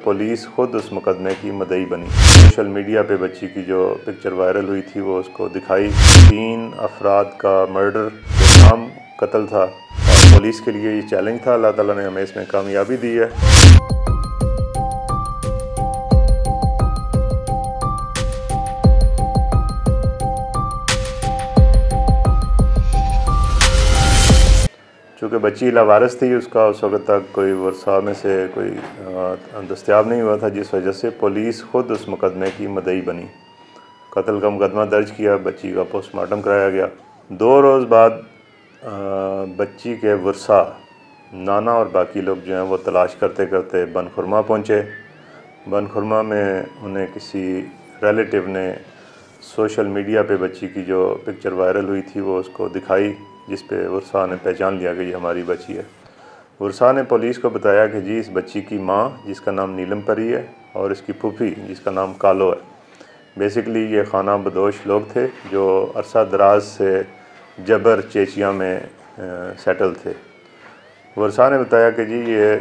Police खुद उस मुकदमे की मुद्दई बनी। सोशल मीडिया पे बच्ची की जो पिक्चर वायरल हुई थी वो उसको दिखाई। 3 अफराद का मर्डर नाम कत्ल था और पुलिस के लिए ये चैलेंज था। अल्लाह ताला ने हमें इसमें कामयाबी दी है। चूँकि बच्ची लावारिस थी, उसका उस वक्त तक कोई वर्सा में से कोई दस्तयाब नहीं हुआ था, जिस वजह से पुलिस खुद उस मुकदमे की मुद्दई बनी। कत्ल का मुकदमा दर्ज किया, बच्ची का पोस्टमार्टम कराया गया। 2 रोज़ बाद बच्ची के वर्सा नाना और बाकी लोग जो हैं वो तलाश करते करते बनखुरमा पहुँचे। बनखुरमा में उन्हें किसी रिलेटिव ने सोशल मीडिया पे बच्ची की जो पिक्चर वायरल हुई थी वो उसको दिखाई, जिस पे वर्सा ने पहचान लिया कि ये हमारी बच्ची है। वर्सा ने पुलिस को बताया कि जी इस बच्ची की माँ, जिसका नाम नीलम परी है, और इसकी फूफी, जिसका नाम कालो है। बेसिकली ये खाना बदोश लोग थे जो अरसा दराज से जबर चेचिया में सेटल थे। वर्सा ने बताया कि जी ये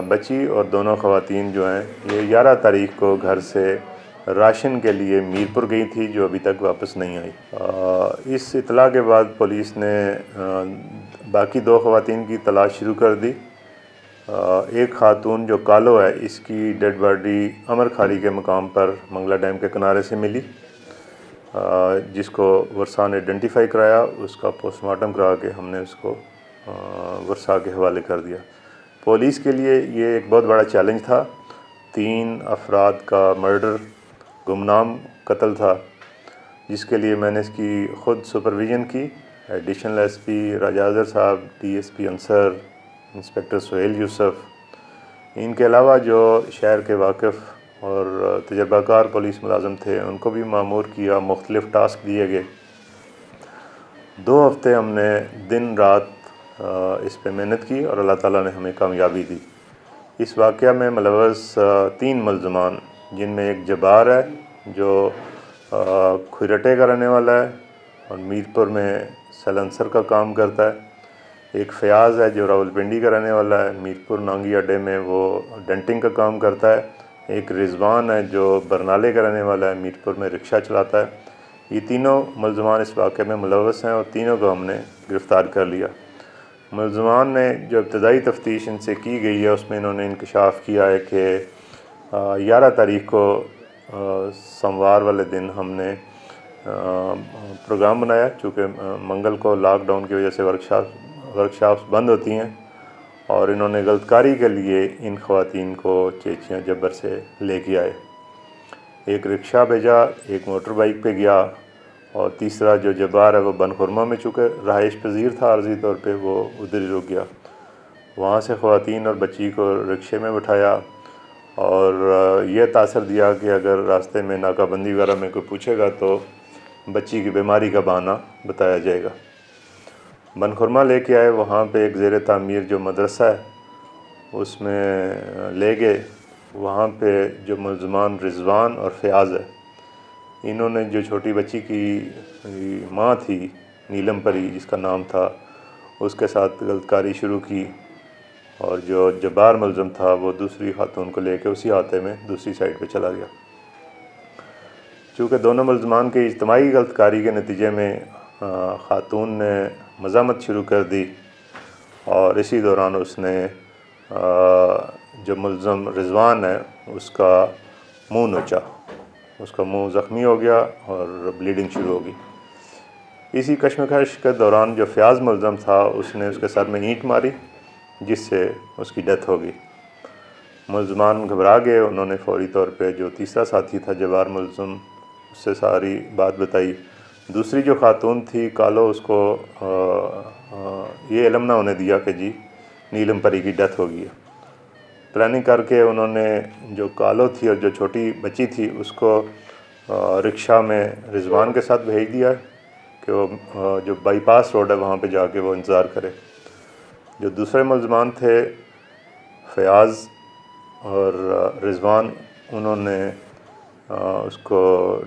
बच्ची और दोनों ख़वातीन जो हैं ये 11 तारीख को घर से राशन के लिए मीरपुर गई थी, जो अभी तक वापस नहीं आई। इस इतला के बाद पुलिस ने बाकी 2 ख़वातीन की तलाश शुरू कर दी। एक ख़ातून जो कालो है, इसकी डेड बॉडी अमर खाली के मकाम पर मंगला डैम के किनारे से मिली, जिसको वर्सा ने आइडेंटिफाई कराया। उसका पोस्टमार्टम करा के हमने उसको वर्सा के हवाले कर दिया। पुलिस के लिए ये एक बहुत बड़ा चैलेंज था। 3 अफराद का मर्डर, गुमनाम कत्ल था, जिसके लिए मैंने इसकी ख़ुद सुपरविज़न की। एडिशनल एसपी राजाजर साहब, डीएसपी अंसर, इंस्पेक्टर सुहेल यूसुफ, इनके अलावा जो शहर के वाकिफ़ और तजर्बाकार पुलिस मुलाज़म थे उनको भी मामूर किया, मुख्तलिफ़ टास्क दिए गए। 2 हफ़्ते हमने दिन रात इस पे मेहनत की और अल्लाह ताला ने हमें कामयाबी दी। इस वाक़या में मुलव्वस 3 मुल्ज़मान, जिनमें एक जब्बार है जो खुरटे का रहने वाला है और मीरपुर में सैलेंसर का काम करता है, एक फ़याज़ है जो रावलपिंडी का रहने वाला है, मीरपुर नांगी अड्डे में वो डेंटिंग का काम करता है, एक रिजवान है जो बरनाले का रहने वाला है, मीरपुर में रिक्शा चलाता है। ये तीनों मुल्ज़मान इस वाक़े में मुलव्वस हैं और तीनों को हमने गिरफ़्तार कर लिया। मुल्ज़मान ने जो इब्तदाई तफ्तीश इनसे की गई है उसमें इन्होंने इंकशाफ़ किया है कि 11 तारीख को सोमवार वाले दिन हमने प्रोग्राम बनाया। चूँकि मंगल को लॉकडाउन की वजह से वर्कशॉप्स बंद होती हैं और इन्होंने गलतकारी के लिए इन ख़वातीन को चेचियाँ जब्बर से लेके आए। एक रिक्शा भेजा, एक मोटर बाइक पे गया और तीसरा जो जब्बार है वो बनखुरमा में, चूँकि रहाइश पज़ीर था आर्जी तौर पे, वो उधर ही रुक गया। वहाँ से ख़वातीन और बच्ची को रिक्शे में बिठाया और ये तासर दिया कि अगर रास्ते में नाकाबंदी वगैरह में कोई पूछेगा तो बच्ची की बीमारी का बहाना बताया जाएगा। बनखुरमा लेके आए, वहाँ पे एक ज़ेर तामीर जो मदरसा है उसमें ले गए। वहाँ पे जो मुल्ज़मान रिजवान और फ़याज़ है, इन्होंने जो छोटी बच्ची की माँ थी नीलम परी जिसका नाम था, उसके साथ गलतकारी शुरू की और जो जब्बार मुल्ज़म था वो दूसरी खातून को लेके उसी हाते में दूसरी साइड पे चला गया। चूँकि दोनों मुल्ज़मान के इज्तिमाई गलतकारी के नतीजे में खातून ने मज़ामत शुरू कर दी और इसी दौरान उसने जो मुल्ज़म रिजवान है उसका मुँह नोचा, उसका मुँह ज़ख्मी हो गया और ब्लीडिंग शुरू हो गई। इसी कश्मकश के दौरान जो फ़याज़ मुल्ज़म था उसने उसके सर में ईंट मारी, जिससे उसकी डेथ हो गई। मुल्ज़मान घबरा गए, उन्होंने फ़ौरी तौर पे जो तीसरा साथी था जवार मुल्ज़म, उससे सारी बात बताई। दूसरी जो खातून थी कालो, उसको ये इल्म ना होने दिया कि जी नीलम परी की डेथ हो गई है। प्लानिंग करके उन्होंने जो कालो थी और जो छोटी बच्ची थी उसको रिक्शा में रिजवान के साथ भेज दिया कि वो जो बाईपास रोड है वहाँ पे जाके वो इंतज़ार करे। जो दूसरे मुल्ज़मान थे फ़याज़ और रिजवान, उन्होंने उसको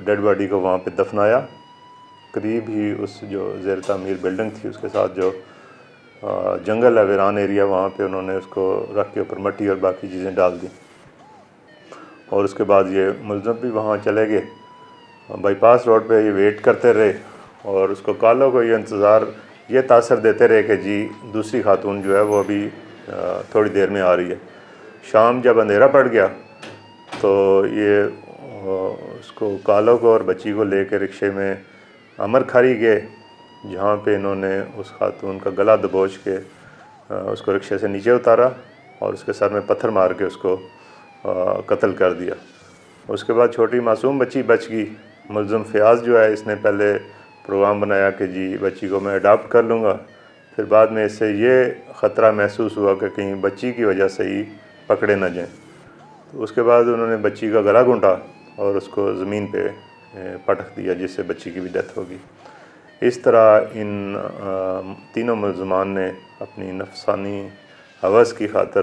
डेड बॉडी को वहाँ पे दफनाया। करीब ही उस जो ज़ेर तामीर बिल्डिंग थी उसके साथ जो जंगल है, वीरान एरिया, वहाँ पे उन्होंने उसको रख के ऊपर मट्टी और बाकी चीज़ें डाल दी। और उसके बाद ये मुलज़म भी वहाँ चले गए। बाईपास रोड पे ये वेट करते रहे और उसको कालों को ये इंतज़ार ये तासर देते रहे कि जी दूसरी खातून जो है वो अभी थोड़ी देर में आ रही है। शाम जब अंधेरा पड़ गया तो ये उसको कालों को और बच्ची को लेकर रिक्शे में अमर खारी गए, जहाँ पे इन्होंने उस खातून का गला दबोच के उसको रिक्शे से नीचे उतारा और उसके सर में पत्थर मार के उसको कत्ल कर दिया। उसके बाद छोटी मासूम बच्ची बच गई। मुलज़म फ़याज़ जो है इसने पहले प्रोग्राम बनाया कि जी बच्ची को मैं अडॉप्ट कर लूँगा, फिर बाद में इससे ये ख़तरा महसूस हुआ कि कहीं बच्ची की वजह से ही पकड़े ना जाएं, तो उसके बाद उन्होंने बच्ची का गला घोंटा और उसको ज़मीन पे पटक दिया, जिससे बच्ची की भी डेथ होगी। इस तरह इन तीनों मुलज़मान ने अपनी नफसानी हवस की खातर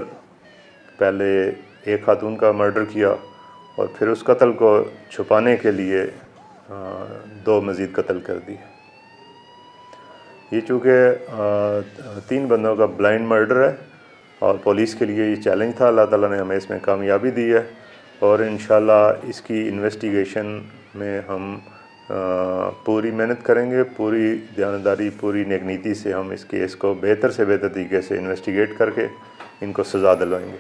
पहले एक खातून का मर्डर किया और फिर उस कत्ल को छुपाने के लिए 2 मज़ीद कत्ल कर दिए। ये चूँकि 3 बंदों का ब्लाइंड मर्डर है और पुलिस के लिए ये चैलेंज था, अल्लाह ताला ने हमें इसमें कामयाबी दी है और इंशाल्लाह इसकी इन्वेस्टिगेशन में हम पूरी मेहनत करेंगे, पूरी ध्यानदारी, पूरी नेक नीति से हम इस केस को बेहतर से बेहतर तरीके से इन्वेस्टिगेट करके इनको सज़ा दिलवाएंगे।